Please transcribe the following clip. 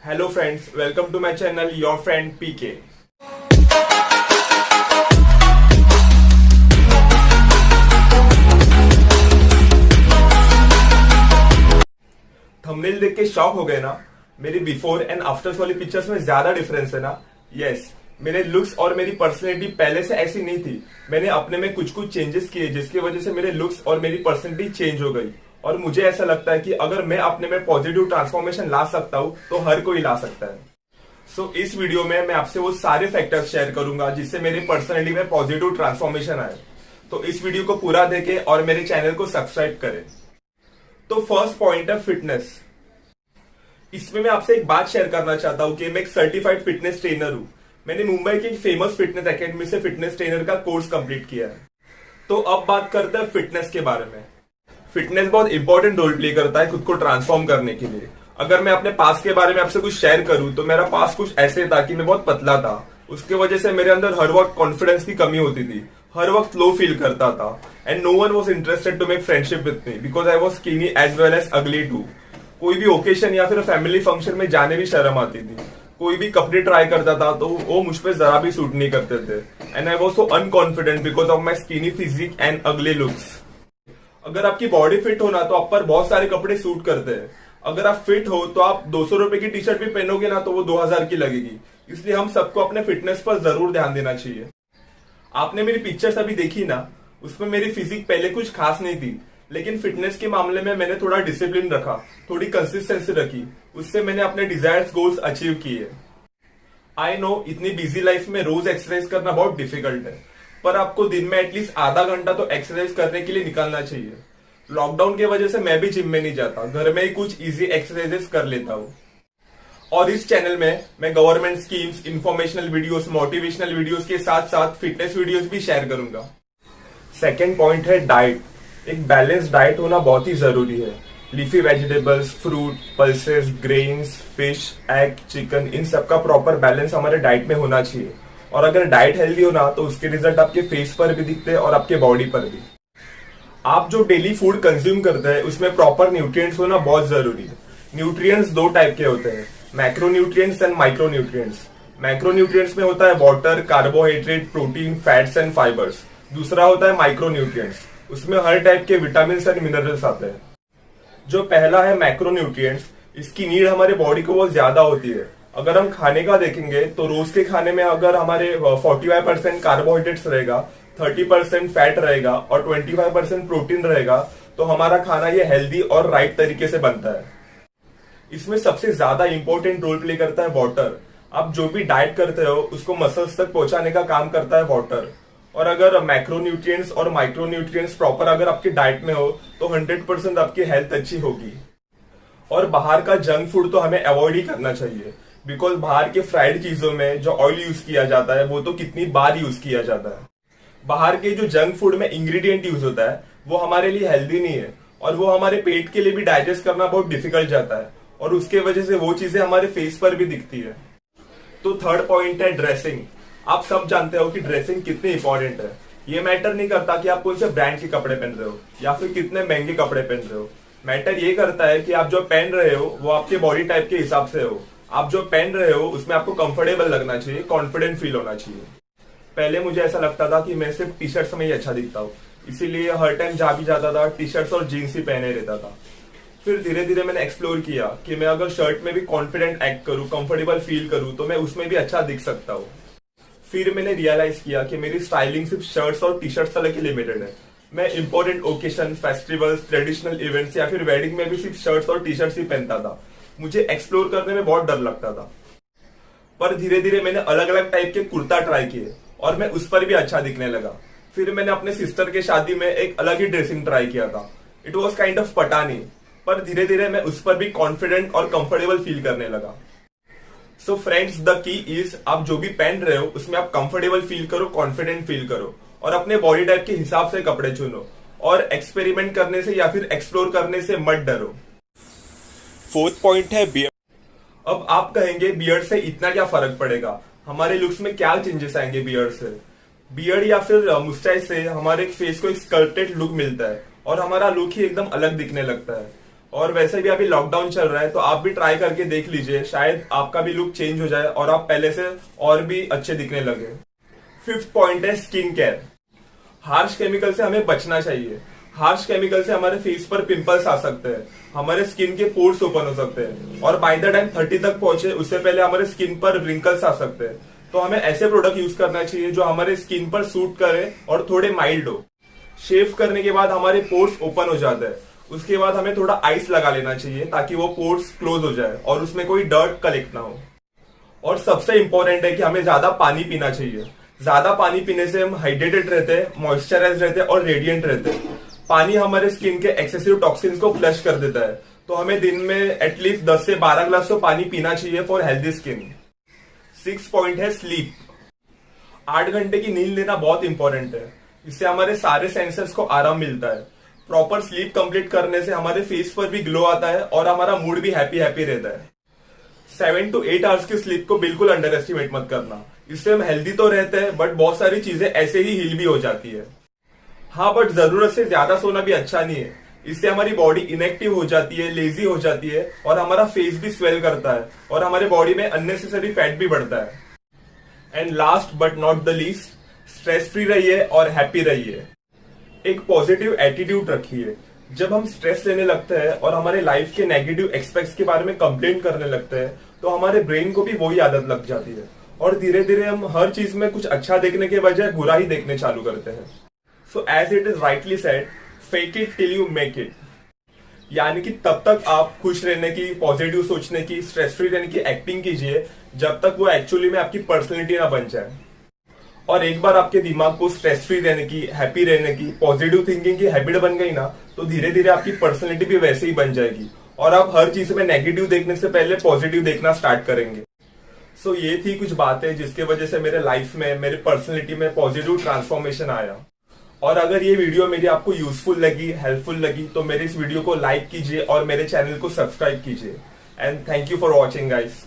Hello friends, welcome to my channel Your Friend PK। Thumbnail देख के shock हो गए ना। मेरी बिफोर एंड आफ्टर वाली पिक्चर्स में ज्यादा डिफरेंस है ना। यस, मेरे लुक्स और मेरी पर्सनैलिटी पहले से ऐसी नहीं थी। मैंने अपने में कुछ कुछ चेंजेस किए जिसकी वजह से मेरे लुक्स और मेरी पर्सनैलिटी चेंज हो गई। और मुझे ऐसा लगता है कि अगर मैं अपने में पॉजिटिव ट्रांसफॉर्मेशन ला सकता हूँ तो हर कोई ला सकता है। सो इस वीडियो में मैं आपसे वो सारे फैक्टर्स शेयर करूंगा जिससे मेरी पर्सनैलिटी में पॉजिटिव ट्रांसफॉर्मेशन आए। तो इस वीडियो को पूरा देखें और मेरे चैनल को सब्सक्राइब करें। तो फर्स्ट पॉइंट है फिटनेस। इसमें मैं आपसे एक बात शेयर करना चाहता हूँ कि मैं एक सर्टिफाइड फिटनेस ट्रेनर हूँ। मैंने मुंबई की एक फेमस फिटनेस एकेडमी से फिटनेस ट्रेनर का कोर्स कंप्लीट किया है। तो अब बात करते हैं फिटनेस के बारे में। फिटनेस बहुत इंपॉर्टेंट रोल प्ले करता है खुद को ट्रांसफॉर्म करने के लिए। अगर मैं अपने पास के बारे में आपसे कुछ शेयर करूं तो मेरा पास कुछ ऐसे था कि मैं बहुत पतला था। उसके वजह से मेरे अंदर हर वक्त कॉन्फिडेंस की कमी होती थी, हर वक्त लो फील करता था and no one was interested to make friendship with me because I was skinny as well as ugly too. कोई भी ओकेशन या फिर फैमिली फंक्शन में जाने भी शर्म आती थी। कोई भी कपड़े ट्राई करता था तो वो मुझ पे जरा भी सूट नहीं करते थे and I was so unconfident because of my skinny physique and ugly looks. अगर आपकी बॉडी फिट हो ना तो आप पर बहुत सारे कपड़े सूट करते हैं। अगर आप फिट हो तो आप 200 रुपए की टी शर्ट भी पहनोगे ना तो वो 2000 की लगेगी। इसलिए हम सबको अपने फिटनेस पर जरूर ध्यान देना चाहिए। आपने मेरी पिक्चर्स अभी देखी ना, उसमें मेरी फिजिक पहले कुछ खास नहीं थी, लेकिन फिटनेस के मामले में मैंने थोड़ा डिसिप्लिन रखा, थोड़ी कंसिस्टेंसी रखी। उससे मैंने अपने डिजायर्ड गोल्स अचीव किए। आई नो इतनी बिजी लाइफ में रोज एक्सरसाइज करना बहुत डिफिकल्ट है, पर आपको दिन में एटलीस्ट आधा घंटा तो एक्सरसाइज करने के लिए निकालना चाहिए। लॉकडाउन की वजह से मैं भी जिम में नहीं जाता, घर में ही कुछ इजी एक्सरसाइजेस कर लेता हूँ। और इस चैनल में मैं government schemes, informational videos, motivational videos के साथ साथ फिटनेस वीडियोस भी शेयर करूंगा। सेकेंड पॉइंट है डाइट। एक बैलेंस डाइट होना बहुत ही जरूरी है। Leafy vegetables, fruit, pulses, grains, fish, egg, chicken, इन सबका प्रॉपर बैलेंस हमारे डाइट में होना चाहिए। और अगर डाइट हेल्दी हो ना तो उसके रिजल्ट आपके फेस पर भी दिखते हैं और आपके बॉडी पर भी। आप जो डेली फूड कंज्यूम करते हैं उसमें प्रॉपर न्यूट्रिएंट्स होना बहुत जरूरी है। न्यूट्रिएंट्स दो टाइप के होते हैं, macro nutrients and micro nutrients. Macro nutrients में होता है water, carbohydrate, protein, fats and fibres. दूसरा होता है माइक्रो न्यूट्रिएंट्स, उसमें हर टाइप के विटामिन एंड मिनरल्स आते हैं। जो पहला है मैक्रो न्यूट्रिएंट्स, इसकी नीड हमारे बॉडी को बहुत ज्यादा होती है। अगर हम खाने का देखेंगे तो रोज के खाने में अगर हमारे 45% कार्बोहाइड्रेट्स रहेगा, 30% फैट रहेगा और 25% प्रोटीन रहेगा तो हमारा खाना ये हेल्दी और राइट तरीके से बनता है। इसमें सबसे ज्यादा इंपॉर्टेंट रोल प्ले करता है वाटर। आप जो भी डाइट करते हो उसको मसल्स तक पहुंचाने का काम करता है वाटर। और अगर मैक्रो न्यूट्रिएंट्स और माइक्रो न्यूट्रिएंट्स प्रॉपर अगर आपकी डाइट में हो तो 100% आपकी हेल्थ अच्छी होगी। और बाहर का जंक फूड तो हमें अवॉइड ही करना चाहिए बिकॉज बाहर के फ्राइड चीजों में जो ऑयल यूज किया जाता है वो तो कितनी बार यूज किया जाता है। बाहर के जो जंक फूड में इंग्रेडिएंट यूज होता है वो हमारे लिए हेल्दी नहीं है और वो हमारे पेट के लिए भी डाइजेस्ट करना बहुत डिफिकल्ट जाता है और उसके वजह से वो चीजें हमारे फेस पर भी दिखती है। तो थर्ड पॉइंट है ड्रेसिंग। आप सब जानते हो कि ड्रेसिंग कितनी इंपॉर्टेंट है। ये मैटर नहीं करता कि आप कौन से ब्रांड के कपड़े पहन रहे हो या फिर कितने महंगे कपड़े पहन रहे हो। मैटर ये करता है कि आप जो पहन रहे हो वो आपके बॉडी टाइप के हिसाब से हो। आप जो पहन रहे हो उसमें आपको कंफर्टेबल लगना चाहिए, कॉन्फिडेंट फील होना चाहिए। पहले मुझे ऐसा लगता था कि मैं सिर्फ टी शर्ट्स में ही अच्छा दिखता हूँ, इसीलिए हर टाइम जहाँ भी जाता था टी शर्ट्स और जीन्स ही पहने रहता था। फिर धीरे धीरे मैंने एक्सप्लोर किया कि मैं अगर शर्ट में भी कॉन्फिडेंट एक्ट करूँ, कंफर्टेबल फील करूँ तो मैं उसमें भी अच्छा दिख सकता हूँ। फिर मैंने रियलाइज किया कि मेरी स्टाइलिंग सिर्फ शर्ट्स और टी शर्ट्स तक ही लिमिटेड है। मैं important occasion, festivals, traditional events या फिर वेडिंग में भी सिर्फ शर्ट्स और टी शर्ट्स ही पहनता था। मुझे एक्सप्लोर करने में बहुत डर लगता था। पर धीरे धीरे मैंने अलग अलग टाइप के कुर्ता ट्राई किए और मैं उस पर भी अच्छा दिखने लगा। फिर मैंने अपने सिस्टर के शादी में एक अलग ही ड्रेसिंग ट्राई किया था। It was kind of Pathani, पर धीरे धीरे मैं उस पर भी कॉन्फिडेंट और कंफर्टेबल फील करने लगा। So friends, the key is आप जो भी पहन रहे हो उसमें आप कंफर्टेबल फील करो, कॉन्फिडेंट फील करो और अपने बॉडी टाइप के हिसाब से कपड़े चुनो और एक्सपेरिमेंट करने से या फिर एक्सप्लोर करने से मत डरो। फोर्थ पॉइंट है बियर्ड। अब आप कहेंगे बियर्ड से इतना क्या फर्क पड़ेगा, हमारे लुक्स में क्या चेंजेस आएंगे बियर्ड से। बियर्ड या फिर मुस्टाइच से हमारे फेस को एक स्कल्प्टेड लुक मिलता है और हमारा लुक ही एकदम अलग दिखने लगता है। और वैसे भी अभी लॉकडाउन चल रहा है, तो आप भी ट्राई करके देख लीजिए, शायद आपका भी लुक चेंज हो जाए और आप पहले से और भी अच्छे दिखने लगे। फिफ्थ पॉइंट है स्किन केयर। हार्श केमिकल से हमें बचना चाहिए। हार्श केमिकल से हमारे फेस पर पिंपल्स आ सकते हैं, हमारे स्किन के पोर्स ओपन हो सकते हैं, और बाय द टाइम 30 तक पहुंचे उससे पहले हमारे स्किन पर रिंकल्स आ सकते हैं। तो हमें ऐसे प्रोडक्ट यूज करना चाहिए जो हमारे स्किन पर सूट करे और थोड़े माइल्ड हो। शेव करने के बाद हमारे पोर्स ओपन हो जाते हैं, उसके बाद हमें थोड़ा आइस लगा लेना चाहिए ताकि वो पोर्स क्लोज हो जाए और उसमें कोई डर्ट कलेक्ट ना हो। और सबसे इंपॉर्टेंट है कि हमें ज्यादा पानी पीना चाहिए। ज्यादा पानी पीने से हम हाइड्रेटेड रहते हैं, मॉइस्चराइज रहते हैं और रेडिएंट रहते हैं। पानी हमारे स्किन के एक्सेसिव टॉक्सिन्स को फ्लश कर देता है, तो हमें दिन में एटलीस्ट 10 से 12 ग्लास तो पानी पीना चाहिए फॉर हेल्दी स्किन। 6 पॉइंट है स्लीप। 8 घंटे की नींद लेना बहुत इंपॉर्टेंट है, इससे हमारे सारे सेंसेस को आराम मिलता है। प्रॉपर स्लीप कंप्लीट करने से हमारे फेस पर भी ग्लो आता है और हमारा मूड भी हैप्पी हैप्पी रहता है। 7 to 8 आवर्स की स्लीप को बिल्कुल अंडर एस्टिमेट मत करना। इससे हम हेल्दी तो रहते हैं बट बहुत सारी चीजें ऐसे ही हील भी हो जाती है। हाँ, बट जरूरत से ज्यादा सोना भी अच्छा नहीं है। इससे हमारी बॉडी इनएक्टिव हो जाती है, लेजी हो जाती है और हमारा फेस भी स्वेल करता है और हमारे बॉडी में अननेसेसरी फैट भी बढ़ता है। And last but not the least, stress free रहिए और हैप्पी रहिए। एक पॉजिटिव एटीट्यूड रखिए। जब हम स्ट्रेस लेने लगते हैं और हमारे लाइफ के नेगेटिव एस्पेक्ट्स के बारे में कंप्लेंट करने लगते हैं, तो हमारे ब्रेन को भी वही आदत लग जाती है और धीरे धीरे हम हर चीज में कुछ अच्छा देखने के बजाय बुरा ही देखने चालू करते हैं। So as it is rightly said, fake it till you make it. यानी कि तब तक आप खुश रहने की, पॉजिटिव सोचने की, स्ट्रेस फ्री रहने की एक्टिंग कीजिए जब तक वो एक्चुअली में आपकी पर्सनैलिटी ना बन जाए। और एक बार आपके दिमाग को स्ट्रेस फ्री रहने की, हैप्पी रहने की, पॉजिटिव थिंकिंग की हैबिट बन गई ना, तो धीरे धीरे आपकी पर्सनैलिटी भी वैसे ही बन जाएगी और आप हर चीज में नेगेटिव देखने से पहले पॉजिटिव देखना स्टार्ट करेंगे। सो ये थी कुछ बातें जिसके वजह से मेरे लाइफ में, मेरे पर्सनैलिटी में पॉजिटिव ट्रांसफॉर्मेशन आया। और अगर ये वीडियो मेरी आपको यूजफुल लगी, हेल्पफुल लगी, तो मेरे इस वीडियो को लाइक कीजिए और मेरे चैनल को सब्सक्राइब कीजिए। And thank you for watching guys.